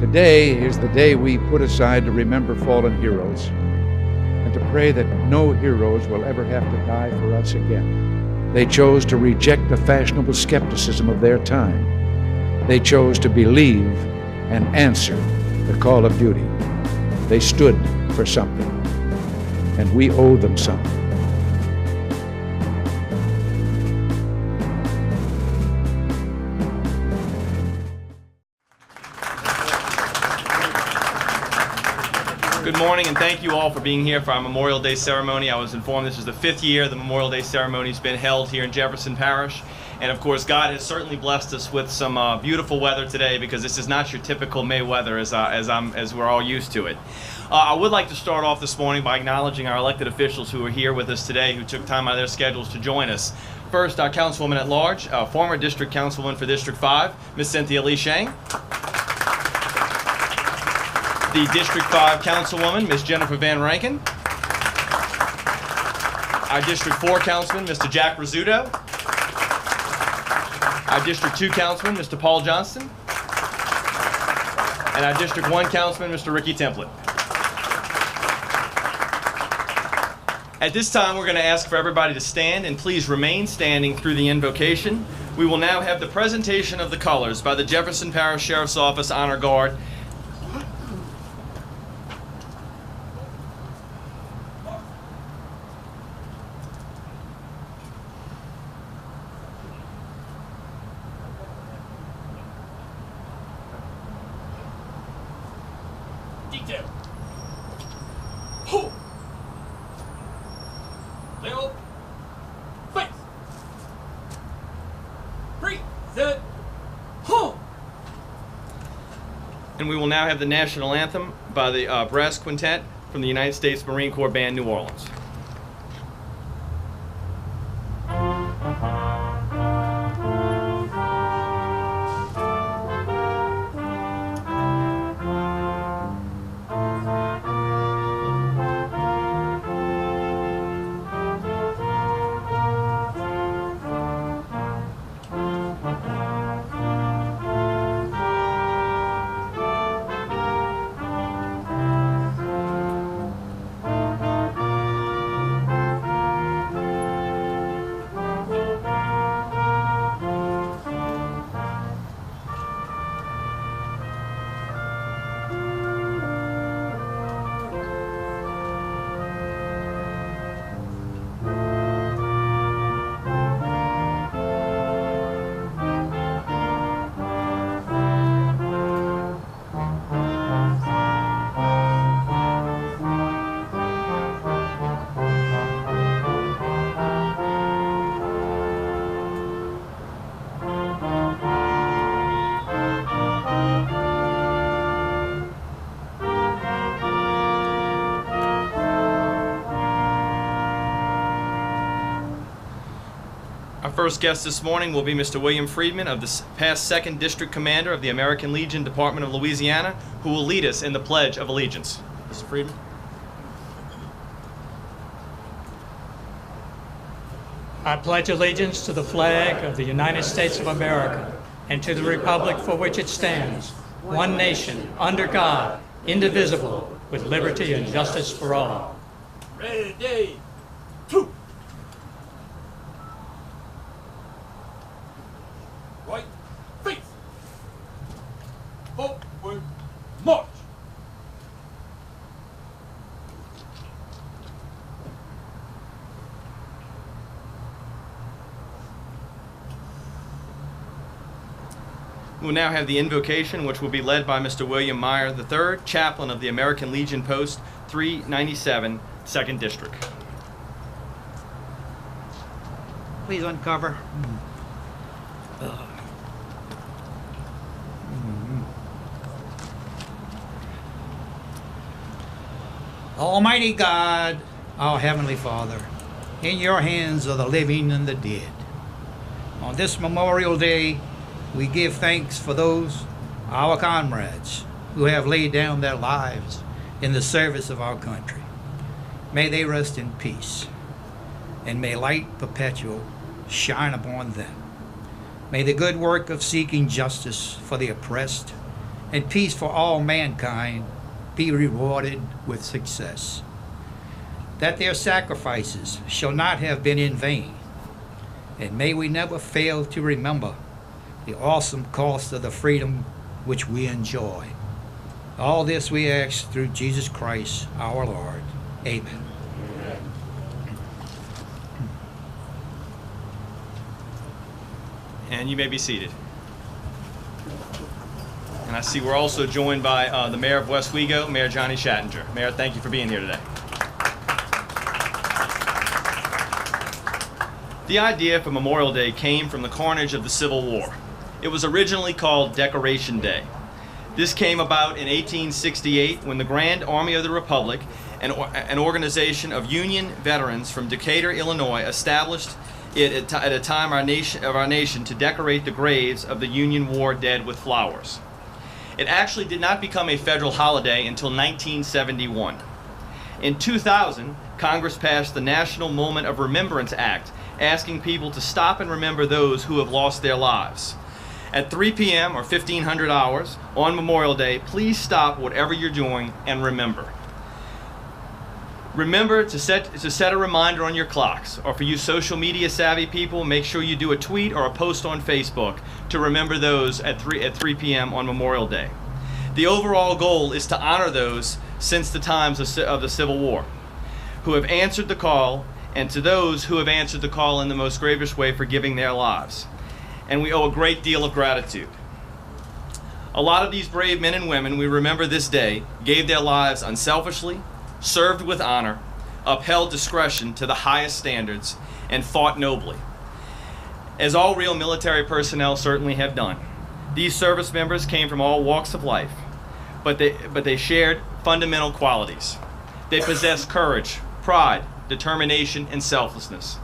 Today is the day we put aside to remember fallen heroes and to pray that no heroes will ever have to die for us again. They chose to reject the fashionable skepticism of their time. They chose to believe and answer the call of duty. They stood for something, and we owe them something. Good morning, and thank you all for being here for our Memorial Day ceremony. I was informed this is the 5th year the Memorial Day ceremony has been held here in Jefferson Parish. And of course, God has certainly blessed us with some beautiful weather today, because this is not your typical May weather as we're all used to it. I would like to start off this morning by acknowledging our elected officials who are here with us today, who took time out of their schedules to join us. First, our Councilwoman at Large, former District Councilwoman for District 5, Ms. Cynthia Lee Shang. The District 5 Councilwoman, Ms. Jennifer Van Rankin. Our District 4 Councilman, Mr. Jack Rizzuto. Our District 2 Councilman, Mr. Paul Johnston. And our District 1 Councilman, Mr. Ricky Templin. At this time, we're going to ask for everybody to stand, and please remain standing through the invocation. We will now have the presentation of the colors by the Jefferson Parish Sheriff's Office Honor Guard. Detail. Ho! Leo. Face. Present. Ho! And we will now have the national anthem by the brass quintet from the United States Marine Corps Band, New Orleans. Our first guest this morning will be Mr. William Friedman, of the past 2nd District Commander of the American Legion Department of Louisiana, who will lead us in the Pledge of Allegiance. Mr. Friedman. I pledge allegiance to the flag of the United States of America and to the republic for which it stands, one nation, under God, indivisible, with liberty and justice for all. Ready. Two. Right. Face. Forward. March. We will now have the invocation, which will be led by Mr. William Meyer III, Chaplain of the American Legion Post 397, 2nd District. Please uncover. Almighty God, our Heavenly Father, in your hands are the living and the dead. On this Memorial Day, we give thanks for those, our comrades, who have laid down their lives in the service of our country. May they rest in peace, and may light perpetual shine upon them. May the good work of seeking justice for the oppressed and peace for all mankind be rewarded with success. That their sacrifices shall not have been in vain, and may we never fail to remember the awesome cost of the freedom which we enjoy. All this we ask through Jesus Christ our Lord. Amen. And you may be seated. And I see we're also joined by the Mayor of Westwego, Mayor Johnny Shattinger. Mayor, thank you for being here today. The idea for Memorial Day came from the carnage of the Civil War. It was originally called Decoration Day. This came about in 1868 when the Grand Army of the Republic, an organization of Union veterans from Decatur, Illinois, established it at a time of our nation to decorate the graves of the Union War dead with flowers. It actually did not become a federal holiday until 1971. In 2000, Congress passed the National Moment of Remembrance Act, asking people to stop and remember those who have lost their lives. At 3 p.m. or 1500 hours on Memorial Day, please stop whatever you're doing and remember. Remember to set a reminder on your clocks, or for you social media savvy people, make sure you do a tweet or a post on Facebook to remember those at 3 p.m. on Memorial Day. The overall goal is to honor those since the times of the Civil War who have answered the call, and to those who have answered the call in the most gracious way for giving their lives. And we owe a great deal of gratitude. A lot of these brave men and women we remember this day gave their lives unselfishly, served with honor, upheld discretion to the highest standards, and fought nobly. As all real military personnel certainly have done, these service members came from all walks of life, but they shared fundamental qualities. They possessed courage, pride, determination, and selflessness,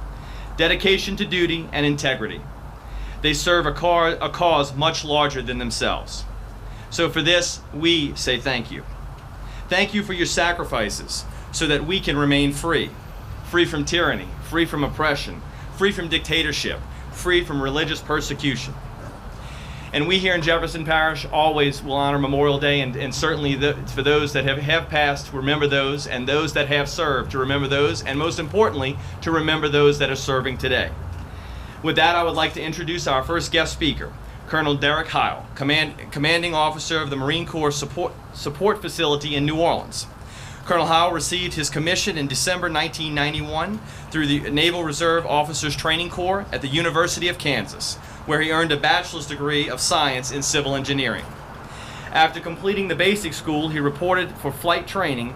dedication to duty and integrity. They serve a cause much larger than themselves. So for this, we say thank you. Thank you for your sacrifices so that we can remain free. Free from tyranny, free from oppression, free from dictatorship, free from religious persecution. And we here in Jefferson Parish always will honor Memorial Day, and certainly for those that have passed, remember those, and those that have served, to remember those, and most importantly, to remember those that are serving today. With that, I would like to introduce our first guest speaker, Colonel Derrick Heyl, Commanding Officer of the Marine Corps Support Facility in New Orleans. Colonel Heyl received his commission in December 1991 through the Naval Reserve Officers Training Corps at the University of Kansas, where he earned a bachelor's degree of science in civil engineering. After completing the basic school, he reported for flight training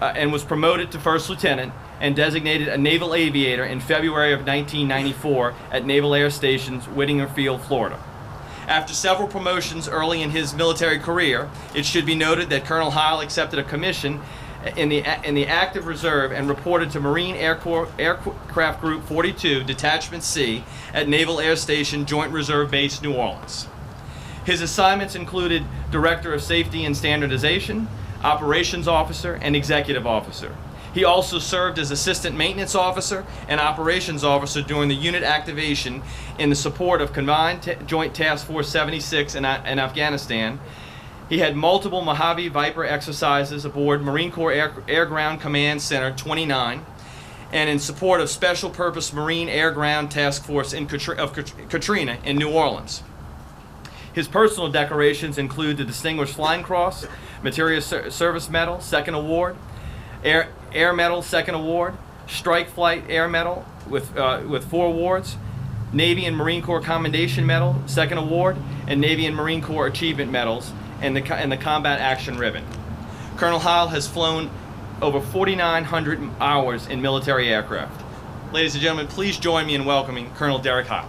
and was promoted to first lieutenant and designated a naval aviator in February of 1994 at Naval Air Station, Whittier Field, Florida. After several promotions early in his military career, it should be noted that Colonel Heyl accepted a commission in the active reserve and reported to Marine Aircraft Group 42, Detachment C, at Naval Air Station, Joint Reserve Base, New Orleans. His assignments included Director of Safety and Standardization, Operations Officer, and Executive Officer. He also served as Assistant Maintenance Officer and Operations Officer during the unit activation in the support of Combined Joint Task Force 76 in Afghanistan. He had multiple Mojave Viper exercises aboard Marine Corps Air Ground Command Center 29 and in support of Special Purpose Marine Air Ground Task Force of Katrina in New Orleans. His personal decorations include the Distinguished Flying Cross, Metairie Service Medal, 2nd Award, Air Medal, 2nd Award, Strike Flight Air Medal with 4 awards, Navy and Marine Corps Commendation Medal, 2nd Award, and Navy and Marine Corps Achievement Medals, and the Combat Action Ribbon. Colonel Heyl has flown over 4,900 hours in military aircraft. Ladies and gentlemen, please join me in welcoming Colonel Derrick Heyl.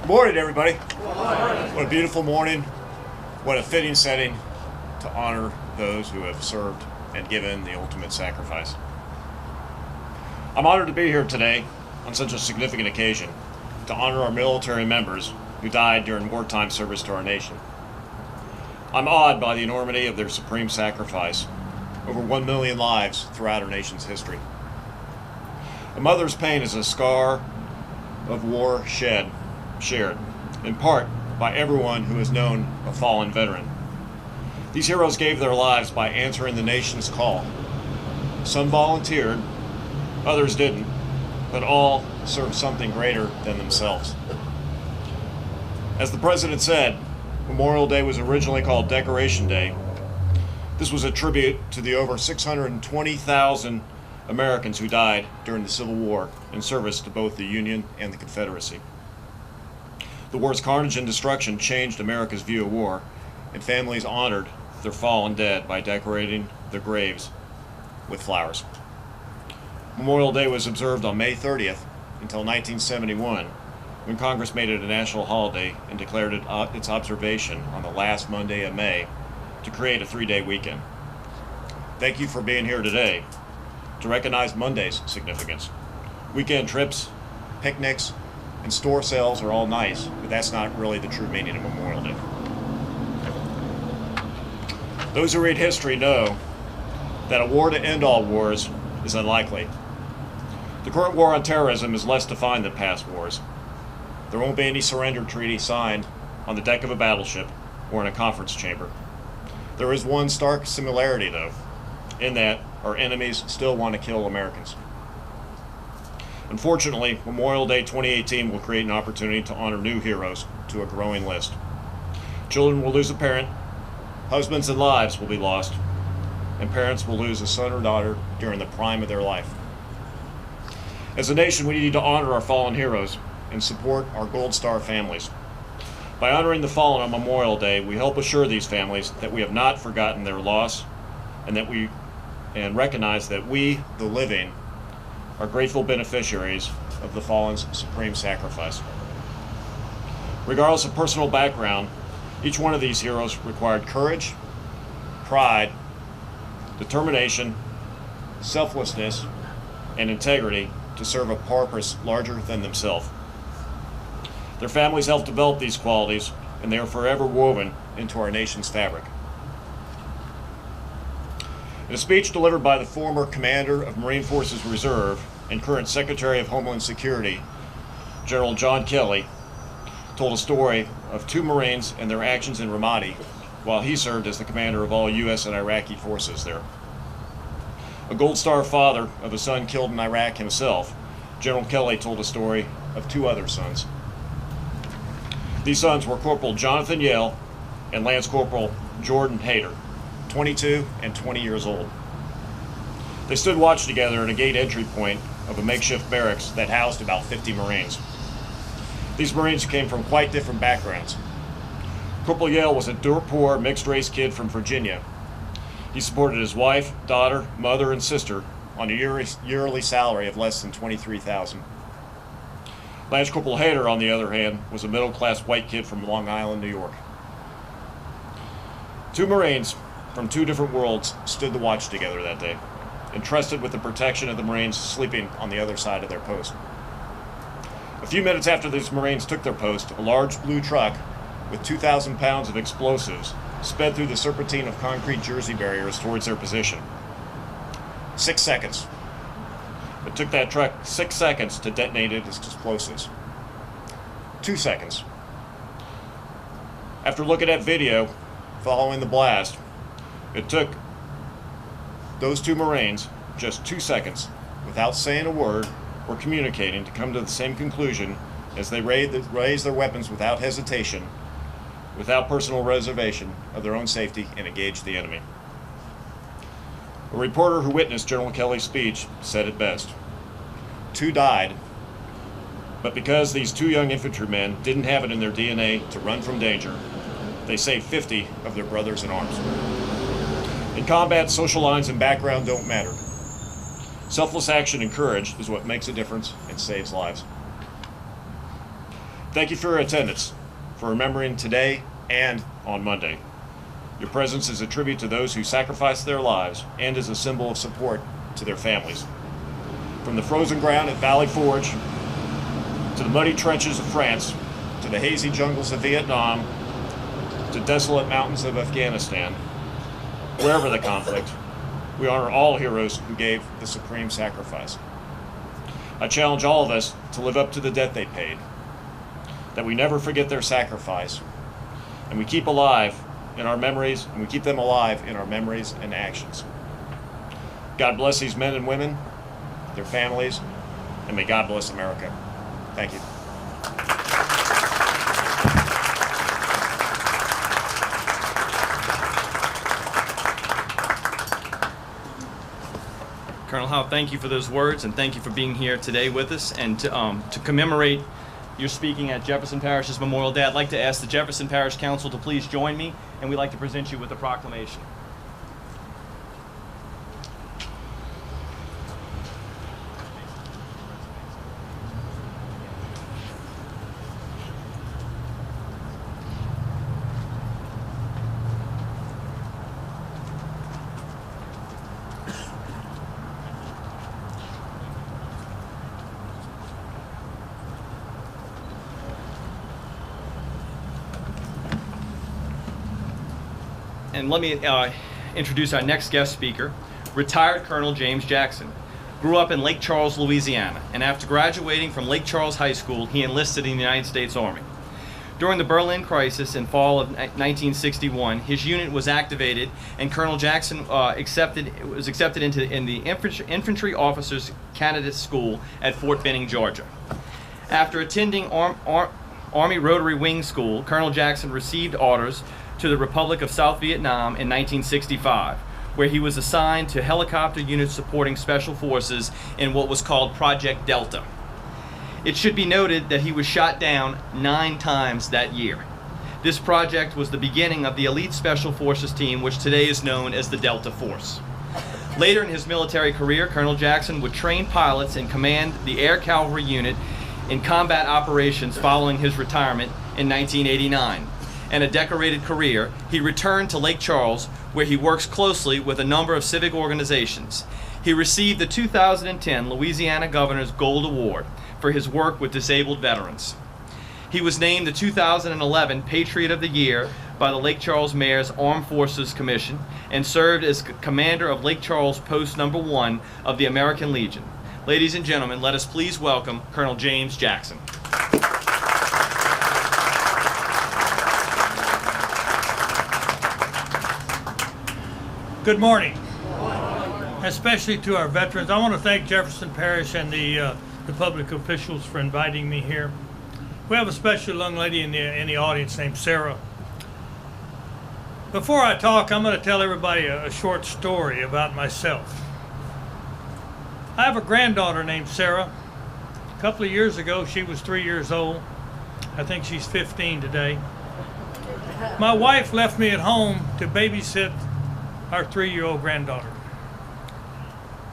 Good morning, everybody. Good morning. What a beautiful morning. What a fitting setting to honor those who have served and given the ultimate sacrifice. I'm honored to be here today on such a significant occasion to honor our military members who died during wartime service to our nation. I'm awed by the enormity of their supreme sacrifice, over 1 million lives throughout our nation's history. A mother's pain is a scar of war shared, in part by everyone who has known a fallen veteran. These heroes gave their lives by answering the nation's call. Some volunteered, others didn't, but all served something greater than themselves. As the President said, Memorial Day was originally called Decoration Day. This was a tribute to the over 620,000 Americans who died during the Civil War in service to both the Union and the Confederacy. The war's carnage and destruction changed America's view of war, and families honored their fallen dead by decorating their graves with flowers. Memorial Day was observed on May 30th until 1971, when Congress made it a national holiday and declared it its observation on the last Monday of May to create a 3-day weekend. Thank you for being here today to recognize Monday's significance. Weekend trips, picnics, and store sales are all nice, but that's not really the true meaning of Memorial Day. Those who read history know that a war to end all wars is unlikely. The current war on terrorism is less defined than past wars. There won't be any surrender treaty signed on the deck of a battleship or in a conference chamber. There is one stark similarity, though, in that our enemies still want to kill Americans. Unfortunately, Memorial Day 2018 will create an opportunity to honor new heroes to a growing list. Children will lose a parent, husbands and lives will be lost, and parents will lose a son or daughter during the prime of their life. As a nation, we need to honor our fallen heroes and support our Gold Star families. By honoring the fallen on Memorial Day, we help assure these families that we have not forgotten their loss and recognize that we, the living, are grateful beneficiaries of the fallen's supreme sacrifice. Regardless of personal background, each one of these heroes required courage, pride, determination, selflessness, and integrity to serve a purpose larger than themselves. Their families helped develop these qualities, and they are forever woven into our nation's fabric. In a speech delivered by the former commander of Marine Forces Reserve and current Secretary of Homeland Security, General John Kelly, told a story of 2 Marines and their actions in Ramadi while he served as the commander of all U.S. and Iraqi forces there. A Gold Star father of a son killed in Iraq himself, General Kelly told a story of 2 other sons. These sons were Corporal Jonathan Heyl and Lance Corporal Jordan Hayter, 22 and 20 years old. They stood watch together at a gate entry point of a makeshift barracks that housed about 50 Marines. These Marines came from quite different backgrounds. Corporal Heyl was a dirt-poor, mixed-race kid from Virginia. He supported his wife, daughter, mother, and sister on a yearly salary of less than $23,000. Lance Corporal Hayter, on the other hand, was a middle-class white kid from Long Island, New York. 2 Marines from 2 different worlds stood the watch together that day, entrusted with the protection of the Marines sleeping on the other side of their post. A few minutes after these Marines took their post, a large blue truck with 2,000 pounds of explosives sped through the serpentine of concrete Jersey barriers towards their position. 6 seconds. It took that truck 6 seconds to detonate its explosives. 2 seconds. After looking at video following the blast, it took those 2 Marines just 2 seconds, without saying a word or communicating, to come to the same conclusion as they raised their weapons without hesitation, without personal reservation of their own safety, and engaged the enemy. A reporter who witnessed General Kelly's speech said it best. 2 died, but because these 2 young infantrymen didn't have it in their DNA to run from danger, they saved 50 of their brothers in arms. In combat, social lines and background don't matter. Selfless action and courage is what makes a difference and saves lives. Thank you for your attendance, for remembering today and on Monday. Your presence is a tribute to those who sacrificed their lives and is a symbol of support to their families. From the frozen ground at Valley Forge, to the muddy trenches of France, to the hazy jungles of Vietnam, to desolate mountains of Afghanistan, wherever the conflict, we honor all heroes who gave the supreme sacrifice. I challenge all of us to live up to the debt they paid, that we never forget their sacrifice, and we keep alive in our memories, and we keep them alive in our memories and actions. God bless these men and women, their families, and may God bless America. Thank you. Colonel Heyl, thank you for those words, and thank you for being here today with us. And to commemorate your speaking at Jefferson Parish's Memorial Day, I'd like to ask the Jefferson Parish Council to please join me, and we'd like to present you with a proclamation. And let me introduce our next guest speaker, retired Colonel James Jackson. Grew up in Lake Charles, Louisiana, and after graduating from Lake Charles High School, he enlisted in the United States Army. During the Berlin crisis in fall of 1961, his unit was activated, and Colonel Jackson was accepted in the Infantry Officers Candidate School at Fort Benning, Georgia. After attending Army Rotary Wing School, Colonel Jackson received orders to the Republic of South Vietnam in 1965, where he was assigned to helicopter units supporting special forces in what was called Project Delta. It should be noted that he was shot down 9 times that year. This project was the beginning of the elite special forces team, which today is known as the Delta Force. Later in his military career, Colonel Jackson would train pilots and command the Air Cavalry Unit in combat operations following his retirement in 1989. And a decorated career, he returned to Lake Charles, where he works closely with a number of civic organizations. He received the 2010 Louisiana Governor's Gold Award for his work with disabled veterans. He was named the 2011 Patriot of the Year by the Lake Charles Mayor's Armed Forces Commission and served as commander of Lake Charles Post No. 1 of the American Legion. Ladies and gentlemen, let us please welcome Colonel James Jackson. Good morning, especially to our veterans. I want to thank Jefferson Parish and the public officials for inviting me here. We have a special young lady in the audience named Sarah. Before I talk, I'm going to tell everybody a short story about myself. I have a granddaughter named Sarah. A couple of years ago, she was 3 years old. I think she's 15 today. My wife left me at home to babysit our 3-year-old granddaughter.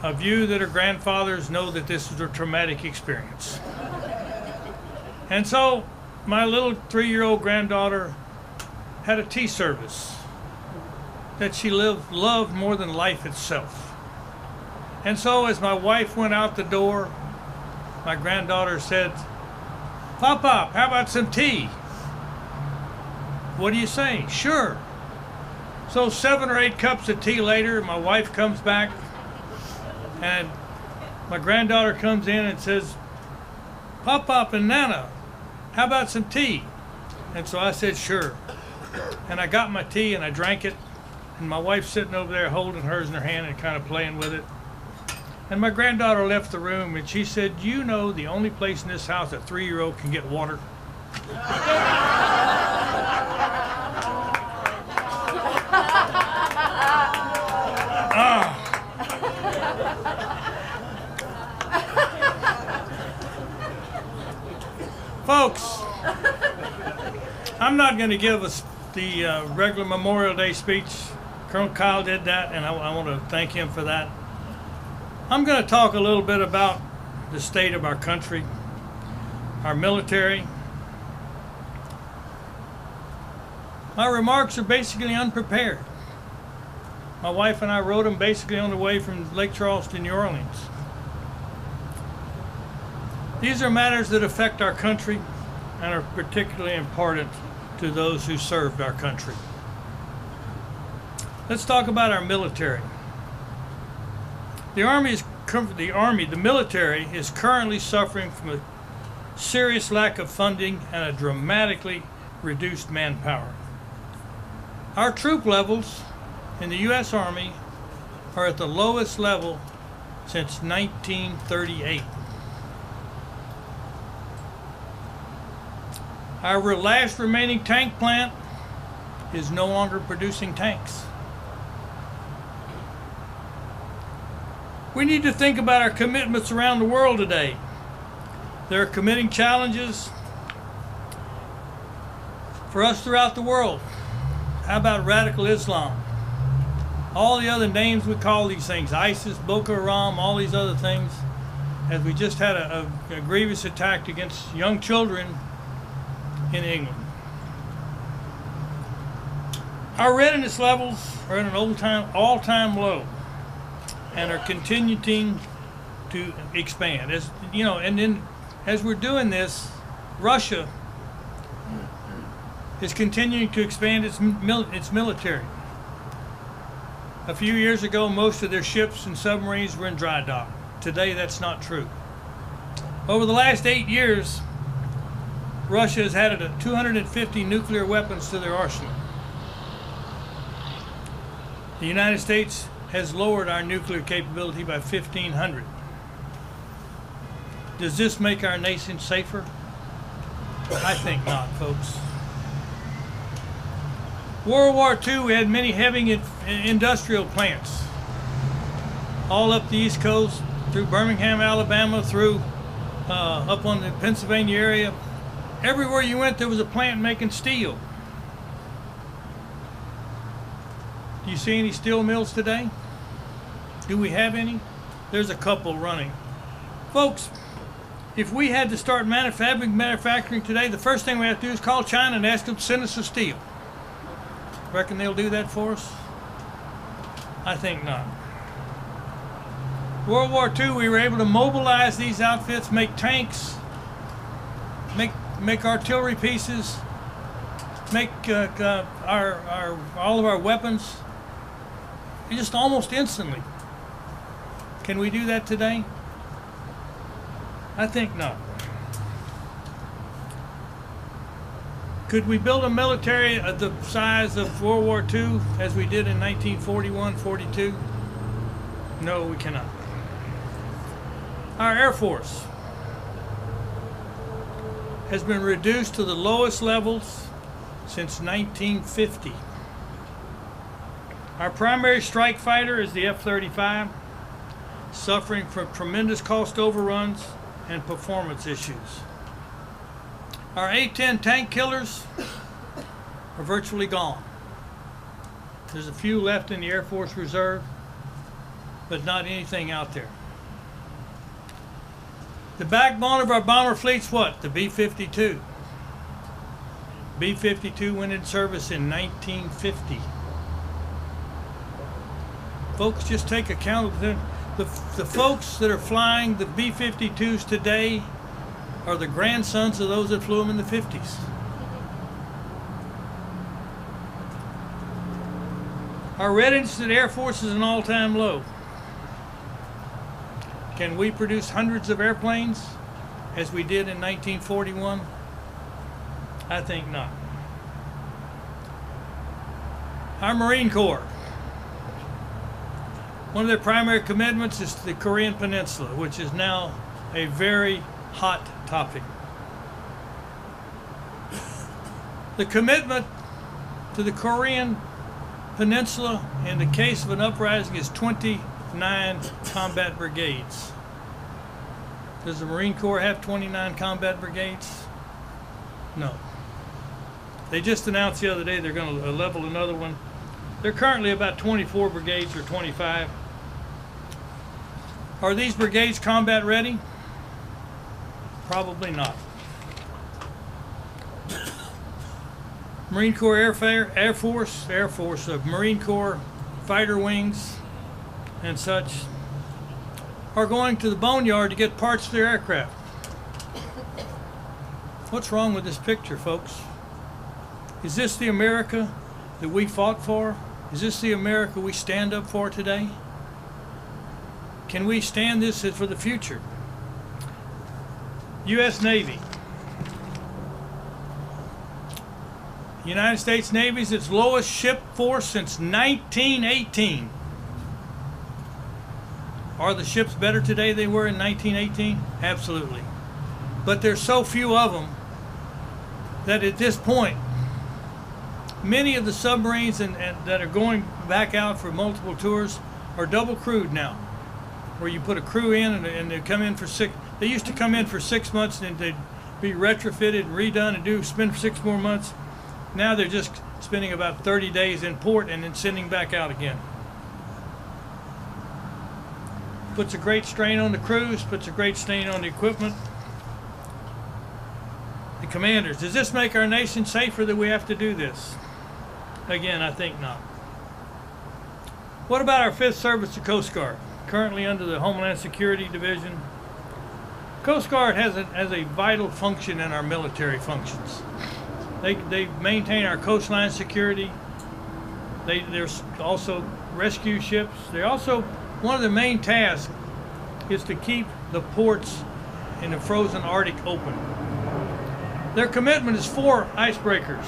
Of you that are grandfathers know that this is a traumatic experience. And so my little 3-year-old granddaughter had a tea service that she loved more than life itself. And so as my wife went out the door, my granddaughter said, "Pop, how about some tea?" "What do you say?" "Sure." So 7 or 8 cups of tea later, my wife comes back and my granddaughter comes in and says, "Pop and Nana, how about some tea?" And so I said, "Sure." And I got my tea and I drank it, and my wife's sitting over there holding hers in her hand and kind of playing with it. And my granddaughter left the room and she said, "You know the only place in this house a 3-year-old can get water?" Folks, I'm not going to give us the regular Memorial Day speech. Colonel Kyle did that, and I want to thank him for that. I'm going to talk a little bit about the state of our country, our military. My remarks are basically unprepared. My wife and I wrote them basically on the way from Lake Charles to New Orleans. These are matters that affect our country and are particularly important to those who served our country. Let's talk about our military. The Army is Army, the military, is currently suffering from a serious lack of funding and a dramatically reduced manpower. Our troop levels in the U.S. Army are at the lowest level since 1938. Our last remaining tank plant is no longer producing tanks. We need to think about our commitments around the world today. There are committing challenges for us throughout the world. How about radical Islam? All the other names we call these things, ISIS, Boko Haram, all these other things, as we just had a grievous attack against young children in England. Our readiness levels are at an all-time low and are continuing to expand. As you know, and then as we're doing this, Russia is continuing to expand its military. A few years ago, most of their ships and submarines were in dry dock. Today, that's not true. Over the last 8 years, Russia has added 250 nuclear weapons to their arsenal. The United States has lowered our nuclear capability by 1,500. Does this make our nation safer? I think not, folks. World War II, we had many heavy industrial plants all up the East Coast, through Birmingham, Alabama, through up on the Pennsylvania area. Everywhere you went, there was a plant making steel. Do you see any steel mills today? Do we have any? There's a couple running. Folks, if we had to start manufacturing today, the first thing we have to do is call China and ask them to send us some steel. Reckon they'll do that for us? I think not. World War II, we were able to mobilize these outfits, make tanks, make artillery pieces, make all of our weapons, just almost instantly. Can we do that today? I think not. Could we build a military of the size of World War II as we did in 1941-42? No, we cannot. Our Air Force has been reduced to the lowest levels since 1950. Our primary strike fighter is the F-35, suffering from tremendous cost overruns and performance issues. Our A-10 tank killers are virtually gone. There's a few left in the Air Force Reserve, but not anything out there. The backbone of our bomber fleet's what? The B-52. B-52 went in service in 1950. Folks, just take account of the folks that are flying the B-52s today are the grandsons of those that flew them in the 50s. Our readiness at the Air Force is an all-time low. Can we produce hundreds of airplanes as we did in 1941? I think not. Our Marine Corps, one of their primary commitments is to the Korean Peninsula, which is now a very hot topic. The commitment to the Korean Peninsula in the case of an uprising is 29 combat brigades. Does the Marine Corps have 29 combat brigades? No. They just announced the other day they're going to level another one. They're currently about 24 brigades or 25. Are these brigades combat ready? Probably not. Marine Corps Air Force, Marine Corps fighter wings and such are going to the boneyard to get parts for their aircraft. What's wrong with this picture, folks? Is this the America that we fought for? Is this the America we stand up for today? Can we stand this for the future? U.S. Navy. United States Navy is its lowest ship force since 1918. Are the ships better today than they were in 1918? Absolutely. But there's so few of them that at this point, many of the submarines and that are going back out for multiple tours are double crewed now, where you put a crew in and they come in for they used to come in for 6 months and they'd be retrofitted and redone and spend 6 more months. Now they're just spending about 30 days in port and then sending back out again. Puts a great strain on the crews, puts a great strain on the equipment. The commanders, does this make our nation safer that we have to do this? Again, I think not. What about our 5th Service, the Coast Guard? Currently under the Homeland Security Division. Coast Guard has a vital function in our military functions. They maintain our coastline security. There's also rescue ships. They also, one of the main tasks is to keep the ports in the frozen Arctic open. Their commitment is 4 icebreakers.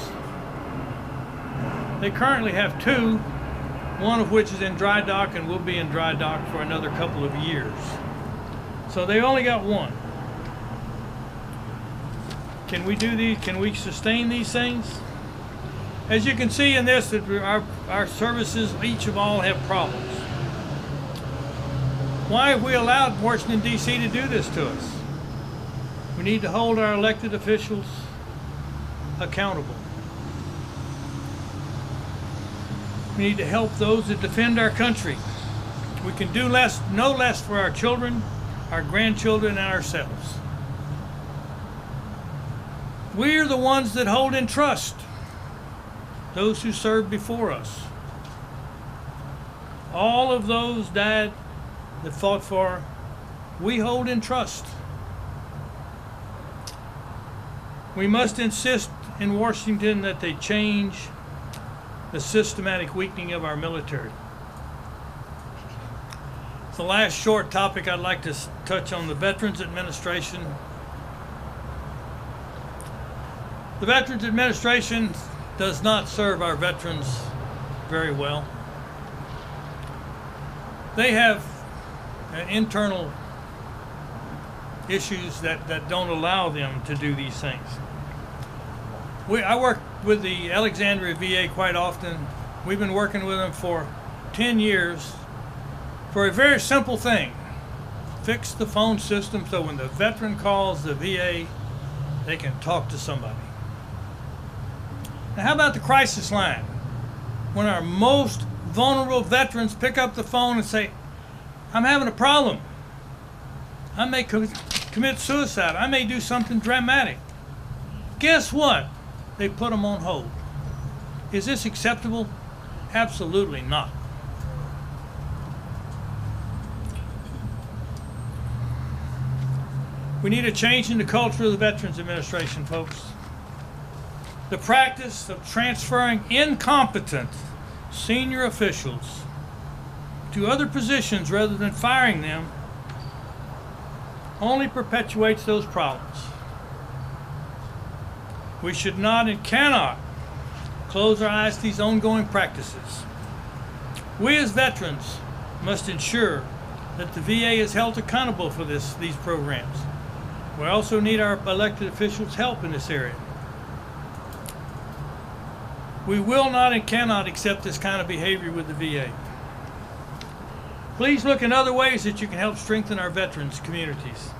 They currently have 2, one of which is in dry dock and will be in dry dock for another couple of years. So they only got 1. Can we do these? Can we sustain these things? As you can see in this, that our services, each of all, have problems. Why have we allowed Washington, D.C. to do this to us? We need to hold our elected officials accountable. We need to help those that defend our country. We can do no less for our children, our grandchildren, and ourselves. We are the ones that hold in trust those who served before us. All of those died that fought for, we hold in trust. We must insist in Washington that they change the systematic weakening of our military. The last short topic I'd like to touch on, the Veterans Administration. The Veterans Administration does not serve our veterans very well. They have internal issues that don't allow them to do these things. I work with the Alexandria VA quite often. We've been working with them for 10 years for a very simple thing. Fix the phone system so when the veteran calls the VA, they can talk to somebody. Now, how about the crisis line? When our most vulnerable veterans pick up the phone and say, I'm having a problem. I may commit suicide. I may do something dramatic. Guess what? They put them on hold. Is this acceptable? Absolutely not. We need a change in the culture of the Veterans Administration, folks. The practice of transferring incompetent senior officials to other positions rather than firing them only perpetuates those problems. We should not and cannot close our eyes to these ongoing practices. We as veterans must ensure that the VA is held accountable for these programs. We also need our elected officials' help in this area. We will not and cannot accept this kind of behavior with the VA. Please look in other ways that you can help strengthen our veterans communities.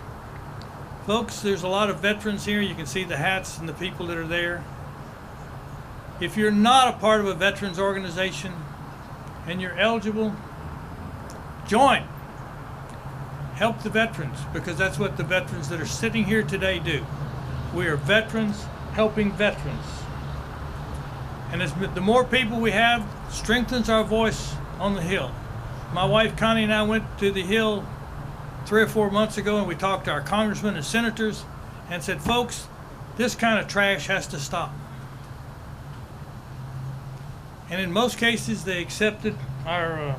Folks, there's a lot of veterans here. You can see the hats and the people that are there. If you're not a part of a veterans organization and you're eligible, join. Help the veterans, because that's what the veterans that are sitting here today do. We are veterans helping veterans. And the more people we have, strengthens our voice on the Hill. My wife Connie and I went to the Hill 3 or 4 months ago, and we talked to our congressmen and senators and said, folks, this kind of trash has to stop. And in most cases, they accepted our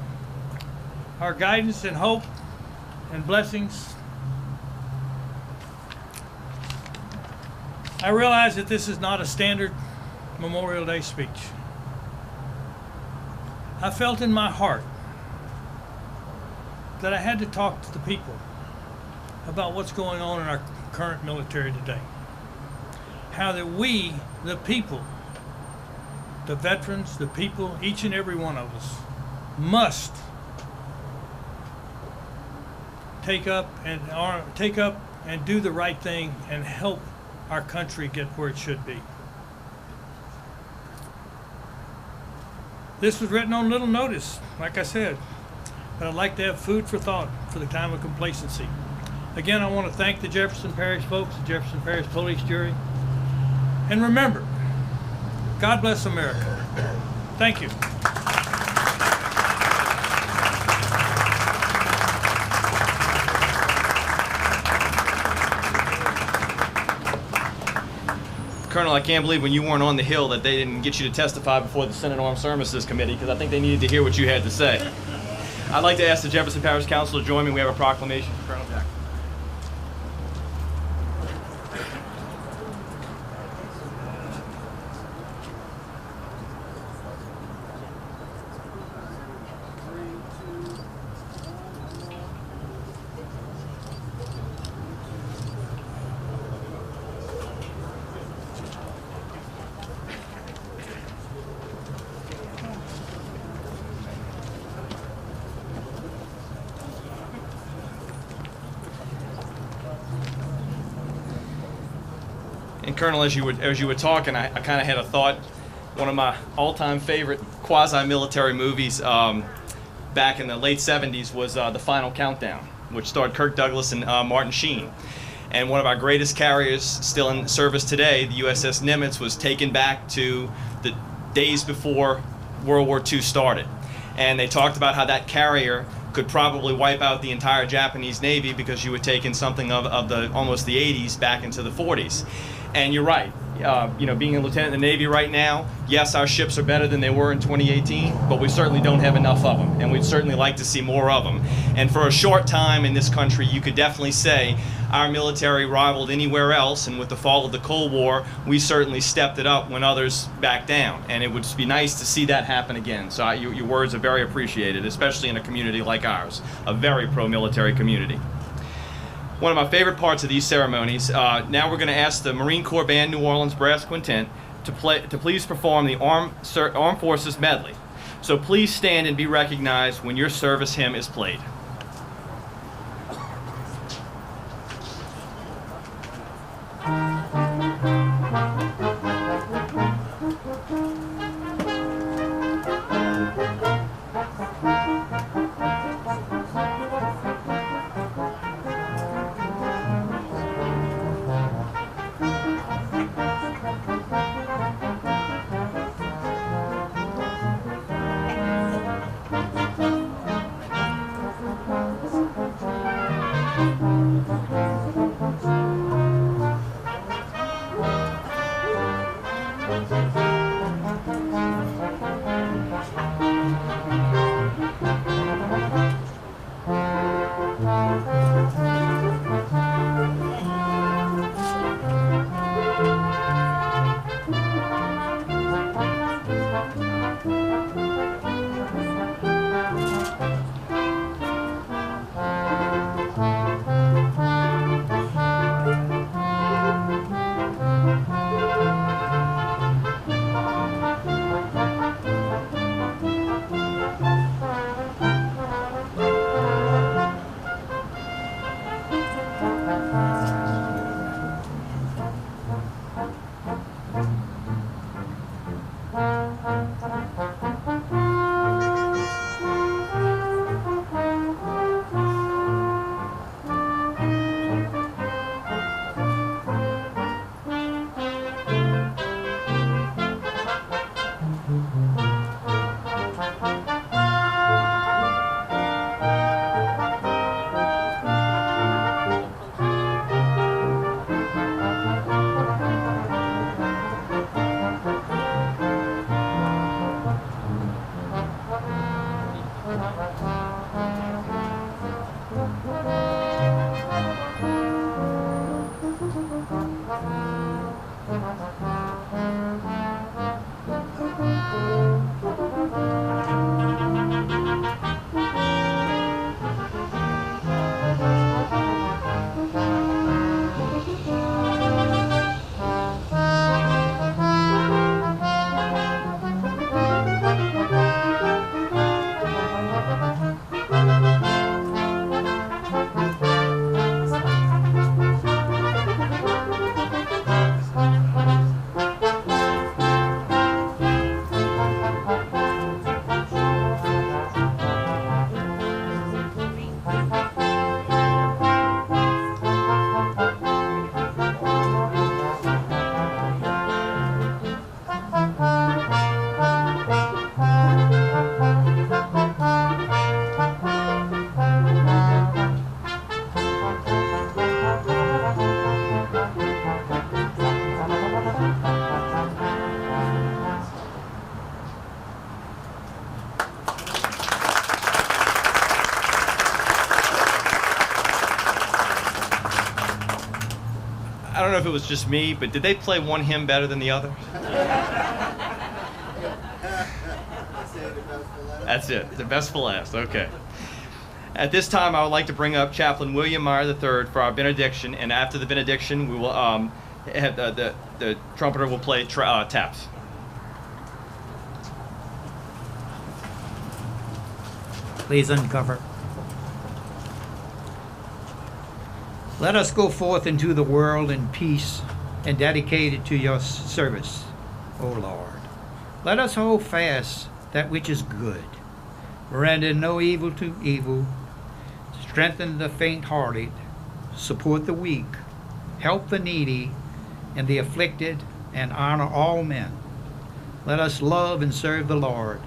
guidance and hope and blessings. I realize that this is not a standard Memorial Day speech. I felt in my heart that I had to talk to the people about what's going on in our current military today. How that we, the people, the veterans, the people, each and every one of us, must take up and do the right thing and help our country get where it should be. This was written on little notice, like I said, but I'd like to have food for thought for the time of complacency. Again, I want to thank the Jefferson Parish folks, the Jefferson Parish Police Jury, and remember, God bless America. Thank you. Colonel, I can't believe when you weren't on the Hill that they didn't get you to testify before the Senate Armed Services Committee, because I think they needed to hear what you had to say. I'd like to ask the Jefferson Parish Council to join me. We have a proclamation for Colonel Jack. And Colonel, as you were talking, I kind of had a thought. One of my all-time favorite quasi-military movies back in the late 70s was The Final Countdown, which starred Kirk Douglas and Martin Sheen. And one of our greatest carriers still in service today, the USS Nimitz, was taken back to the days before World War II started. And they talked about how that carrier could probably wipe out the entire Japanese Navy because you were taking something of the almost the 80s back into the 40s. And you're right. Being a lieutenant in the Navy right now, yes, our ships are better than they were in 2018, but we certainly don't have enough of them, and we'd certainly like to see more of them. And for a short time in this country, you could definitely say our military rivaled anywhere else, and with the fall of the Cold War, we certainly stepped it up when others backed down, and it would be nice to see that happen again. So your words are very appreciated, especially in a community like ours, a very pro-military community. One of my favorite parts of these ceremonies, now we're going to ask the Marine Corps Band New Orleans Brass Quintet to please perform the Armed Forces Medley. So please stand and be recognized when your service hymn is played. I don't know if it was just me, but did they play one hymn better than the other? That's it. The best for last. Okay. At this time, I would like to bring up Chaplain William Meyer III for our benediction, and after the benediction, we will have the trumpeter will play taps. Please uncover. Let us go forth into the world in peace and dedicate it to your service, O Lord. Let us hold fast that which is good, render no evil to evil, strengthen the faint-hearted, support the weak, help the needy and the afflicted, and honor all men. Let us love and serve the Lord,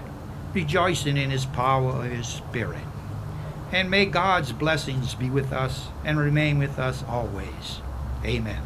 rejoicing in his power of his Spirit. And may God's blessings be with us and remain with us always. Amen.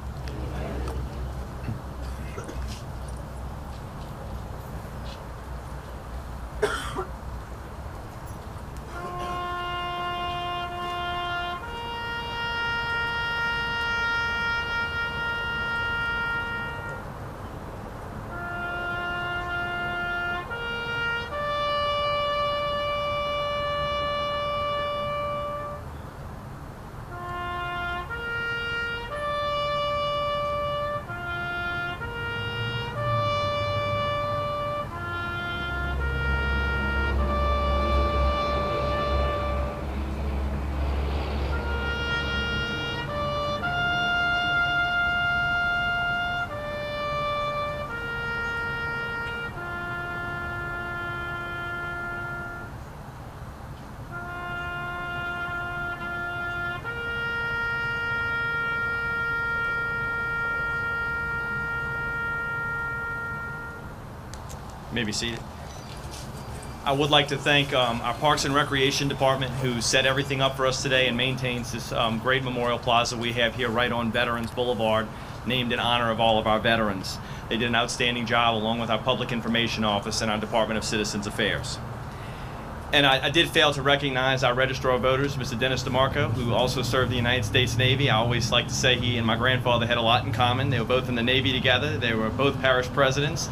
Maybe seated. I would like to thank our Parks and Recreation Department, who set everything up for us today and maintains this great memorial plaza we have here right on Veterans Boulevard, named in honor of all of our veterans. They did an outstanding job along with our Public Information Office and our Department of Citizens Affairs. And I did fail to recognize our Registrar of Voters, Mr. Dennis DeMarco, who also served the United States Navy. I always like to say he and my grandfather had a lot in common. They were both in the Navy together. They were both parish presidents.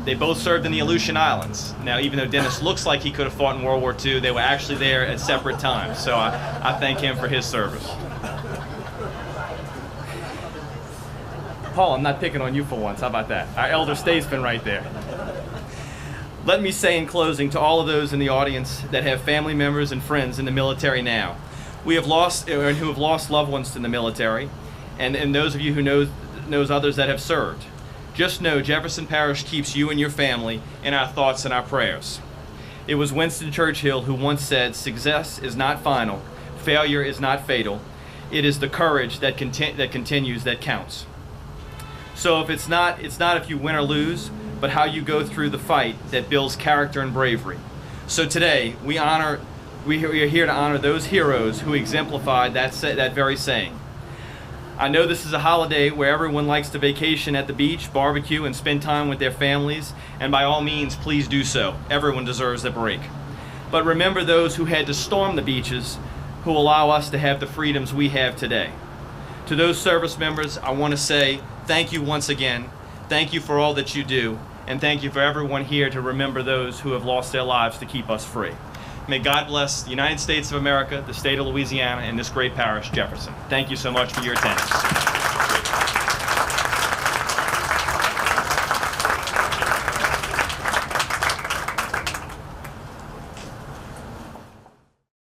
They both served in the Aleutian Islands. Now, even though Dennis looks like he could have fought in World War II, they were actually there at separate times. So I thank him for his service. Paul, I'm not picking on you for once. How about that? Our elder statesman right there. Let me say in closing to all of those in the audience that have family members and friends in the military now, we have lost, and who have lost loved ones in the military, and those of you who knows others that have served. Just know Jefferson Parish keeps you and your family in our thoughts and our prayers. It was Winston Churchill who once said, "Success is not final, failure is not fatal. It is the courage that continues that counts." So it's not if you win or lose, but how you go through the fight that builds character and bravery. So today we are here to honor those heroes who exemplified that very saying. I know this is a holiday where everyone likes to vacation at the beach, barbecue, and spend time with their families, and by all means, please do so. Everyone deserves a break. But remember those who had to storm the beaches, who allow us to have the freedoms we have today. To those service members, I want to say thank you once again. Thank you for all that you do, and thank you for everyone here to remember those who have lost their lives to keep us free. May God bless the United States of America, the state of Louisiana, and this great parish, Jefferson. Thank you so much for your attendance.